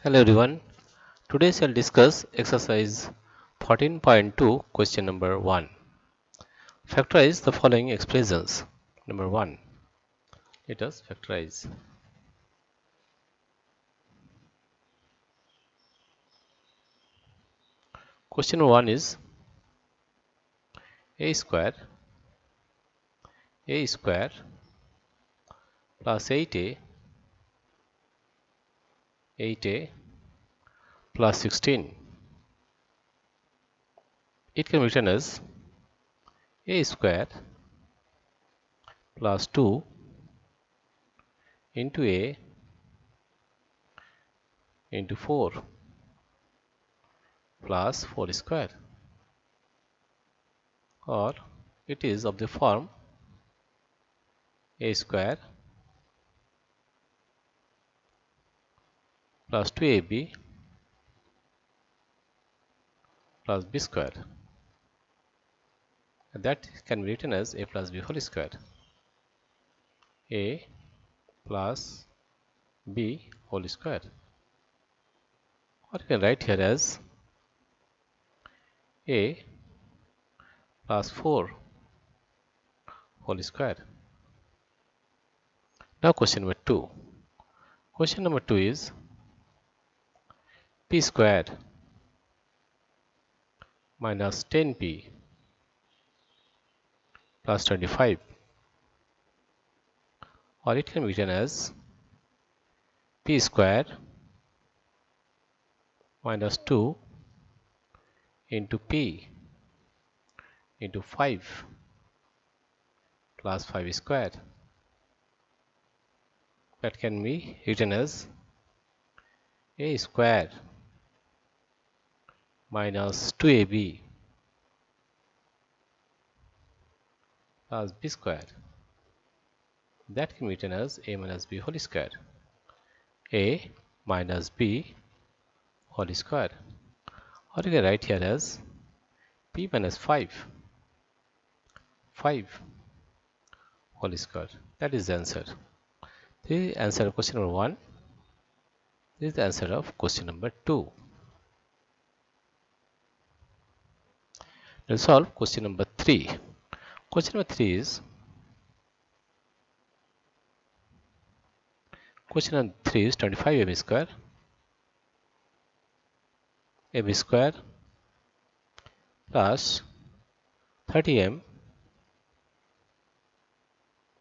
Hello everyone. Today I'll discuss exercise 14.2 question number 1. Factorize the following expressions. Number 1. Let us factorize. Question number 1 is a square plus 8a plus 16. It can be written as a square plus 2 into a into 4 plus 4 square, or it is of the form a square plus 2ab plus b square, and that can be written as a plus b whole square. A plus b whole square, or you can write here as a plus 4 whole square. Now question number 2. Question number 2 is p squared minus 10p plus 25, or it can be written as p squared minus 2 into p into 5 plus 5 square. That can be written as a square minus 2ab plus b square. That can be written as a minus b whole square. A minus b whole square, or you can write here as p minus 5 whole square. That is the answer. This is the answer of question number 1. This is the answer of question number 2. Let's solve question number 3. Question number 3 is question number 3 is 25m square plus 30m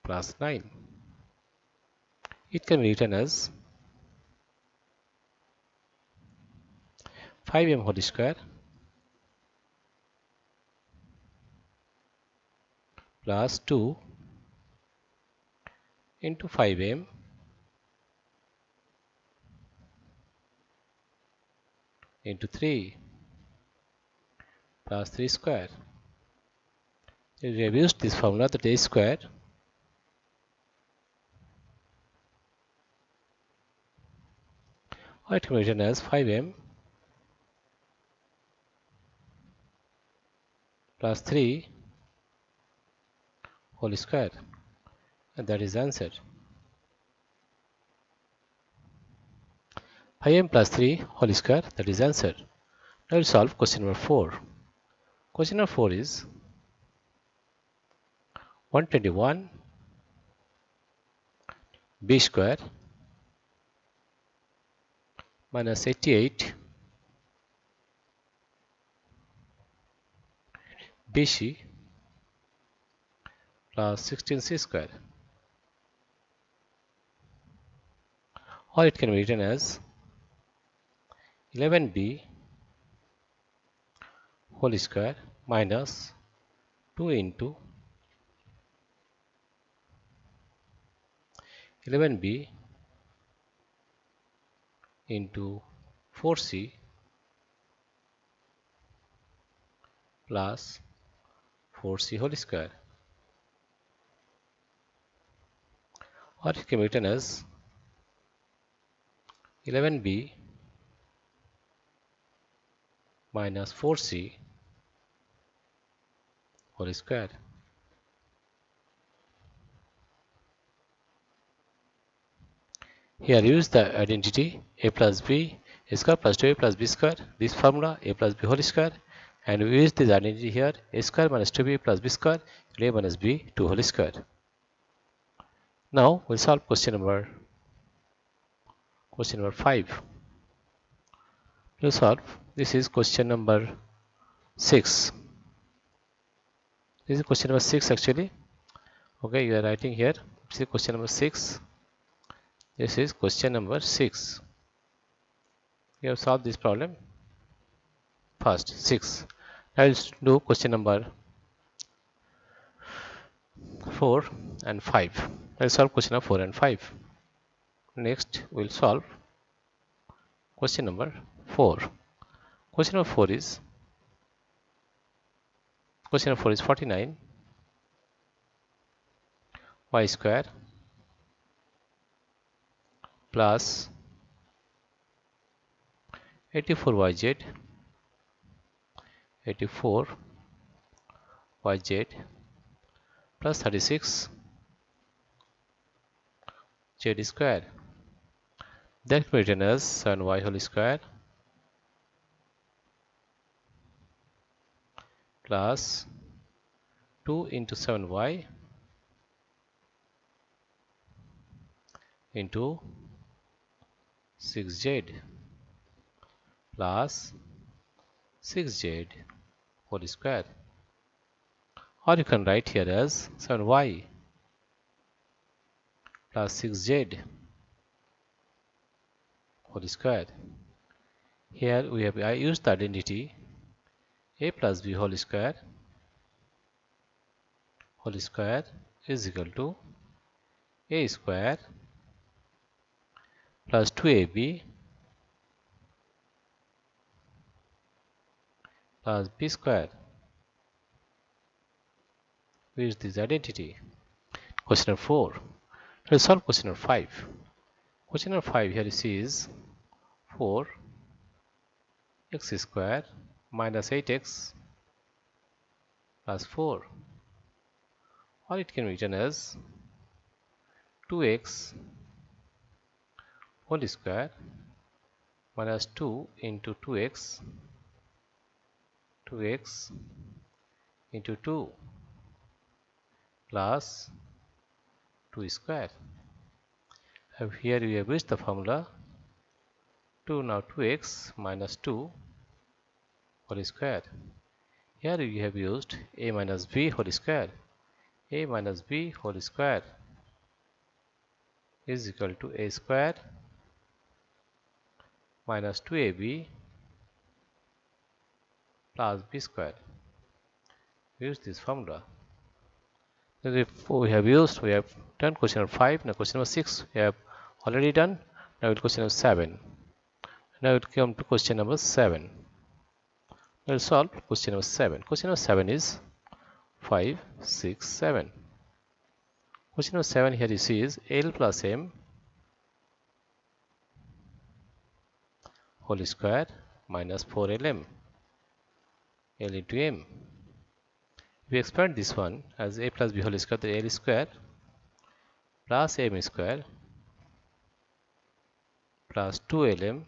plus 9. It can be written as 5m whole square plus 2 into 5m into 3 plus 3 square. We have used this formula, that a square or it can be written as 5m plus 3 whole square, and that is the answer. 5m plus 3 whole square, that is the answer. Now we'll solve question number 4. Question number 4 is 121 b square minus 88 bc plus 16c square, or it can be written as 11b whole square minus 2 into 11b into 4c plus 4c whole square, or it can be written as 11b minus 4c whole square. Here use the identity a plus b a square plus 2a plus b square, this formula a plus b whole square, and we use this identity here, a square minus 2b plus b square, a minus b 2 whole square. Now we'll solve question number 5. We'll solve, this is question number 6. This is question number 6 actually. Okay, you are writing here, this is question number 6. This is question number 6. We have solved this problem first, 6. Now we'll do question number 4 and 5. I'll solve question number 4 and 5. Next we'll solve question number 4. Question number 4 is 49 y square plus 84 yz plus 36 z square, that can be written as 7y whole square plus 2 into 7y into 6z plus 6z whole square, or you can write here as 7y plus 6z whole square. Here we have, I used the identity a plus b whole square is equal to a square plus 2ab plus b square. We use this identity. Question number 4. Let's solve question number 5. Question number 5 here is 4 x square minus 8x plus 4, or it can be written as 2x whole square minus 2 into 2x into 2 plus 2 square. And here we have used the formula 2x minus 2 whole square. Here we have used a minus b whole square. A minus b whole square is equal to a square minus 2ab plus b square. We use this formula. We have done question number 5. Now question number 6 we have already done. Now we'll question number 7. Now we'll come to question number 7. We'll solve question number 7. Question number 7 is 5, 6, 7. Question number 7 here is L plus M whole square minus 4LM. L into M. We expand this one as a plus b whole square, the L square plus M square plus 2LM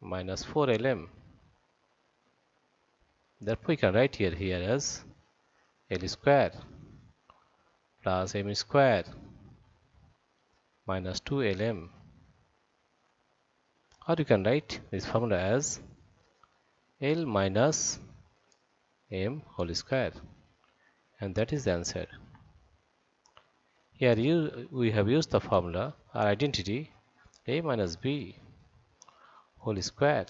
minus 4LM. Therefore we can write here as L square plus M square minus 2LM, or you can write this formula as L minus M whole square, and that is the answer. Here we have used the formula or identity a minus b whole square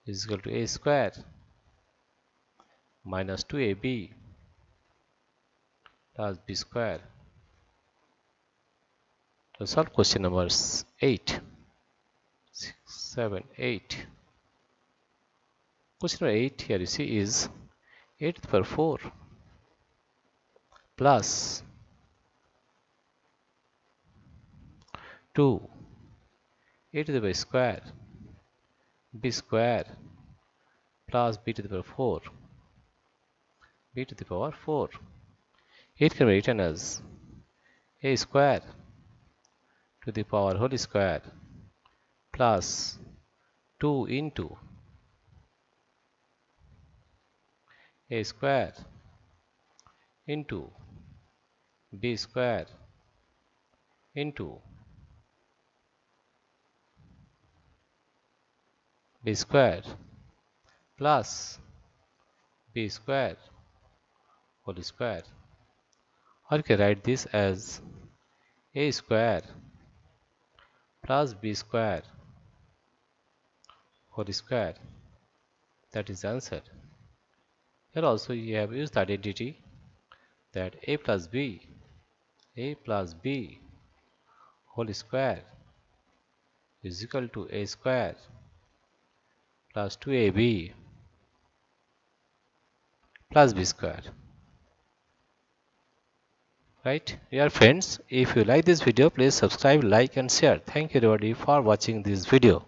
is equal to a square minus 2ab plus b square. To solve question number 8, 6, 7, 8. Question number 8 here you see is 8 to the power 4 plus 2 a to the power square b square plus b to the power 4 b to the power 4. It can be written as a square to the power whole square plus 2 into a square into b square into b square plus b square whole square. Or you can write this as a square plus b square whole square. That is the answer. Here also you have used the identity that a plus b whole square is equal to a square plus 2ab plus b square. Right? Dear friends, if you like this video, please subscribe, like and share. Thank you everybody for watching this video.